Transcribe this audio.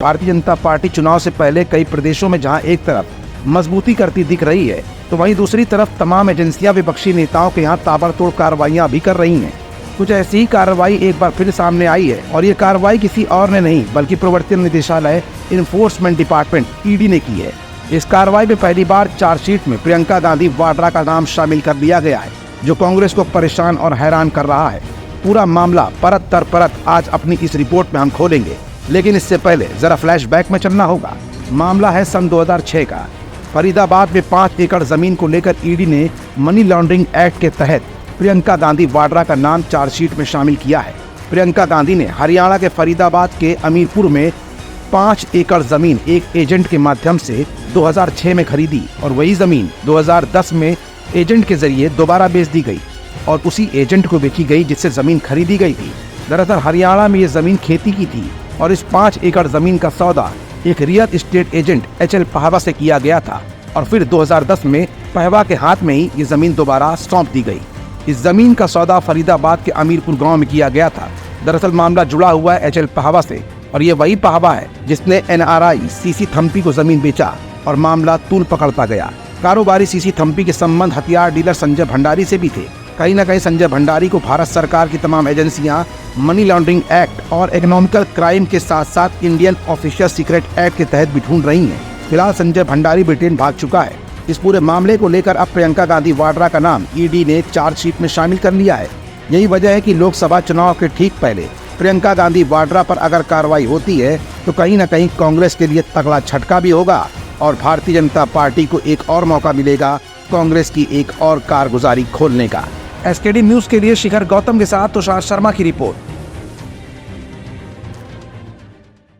Bharatiya Janata party चुनाव से पहले कई प्रदेशों में जहां एक तरफ मजबूती करती दिख रही है, तो वहीं दूसरी तरफ तमाम एजेंसियां विपक्षी नेताओं के यहां ताबड़तोड़ कार्रवाइयां भी कर रही हैं। कुछ ऐसी ही कार्रवाई एक बार फिर सामने आई है और ये कार्रवाई किसी और ने नहीं बल्कि प्रवर्तन निदेशालय इन्फोर्समेंट डिपार्टमेंट ईडी ने की है। इस कार्रवाई में पहली बार चार्जशीट में प्रियंका गांधी वाड्रा का नाम शामिल कर लिया गया है, जो कांग्रेस को परेशान और हैरान कर रहा है। पूरा मामला परत दर परत आज अपनी इस रिपोर्ट में हम खोलेंगे, लेकिन इससे पहले जरा फ्लैशबैक में चलना होगा। मामला है सन 2006 का। फरीदाबाद में 5 एकड़ जमीन को लेकर ईडी ने मनी लॉन्ड्रिंग एक्ट के तहत प्रियंका गांधी वाड्रा का नाम चार्जशीट में शामिल किया है। प्रियंका गांधी ने हरियाणा के फरीदाबाद के अमीरपुर में 5 एकड़ जमीन एक एजेंट के माध्यम से 2006 में खरीदी और वही जमीन 2010 में एजेंट के जरिए दोबारा बेच दी गई और उसी एजेंट को बेची गई जिससे जमीन खरीदी गई थी। दरअसल हरियाणा में ये जमीन खेती की थी और इस 5 एकड़ जमीन का सौदा एक real estate agent HL Pahwa से किया गया था और फिर 2010 में पहवा के हाथ में ही ये जमीन दोबारा सौंप दी गई। इस जमीन का सौदा फरीदाबाद के अमीरपुर गांव में किया गया था। दरअसल मामला जुड़ा हुआ है HL पहवा से और ये वही पहवा है जिसने NRI CC थम्पी को जमीन बेचा और मामला तूल पकड़ता गया। कारोबारी CC थम्पी के संबंध हथियार डीलर संजय भंडारी से भी थे। कहीं न कहीं संजय भंडारी को भारत सरकार की तमाम एजेंसियां मनी लॉन्ड्रिंग एक्ट और इकोनॉमिकल क्राइम के साथ साथ इंडियन ऑफिशियल सीक्रेट एक्ट के तहत भी ढूंढ रही हैं। फिलहाल संजय भंडारी ब्रिटेन भाग चुका है। इस पूरे मामले को लेकर अब प्रियंका गांधी वाड्रा का नाम ईडी ने चार्जशीट में शामिल कर लिया है। यही वजह है कि लोकसभा चुनाव के ठीक पहले प्रियंका गांधी वाड्रा पर अगर कार्रवाई होती है तो कहीं न कहीं कांग्रेस के लिए तगड़ा झटका भी होगा और भारतीय जनता पार्टी को एक और मौका मिलेगा कांग्रेस की एक और कारगुजारी खोलने का। SKD न्यूज के लिए शिखर गौतम के साथ तुषार शर्मा की रिपोर्ट।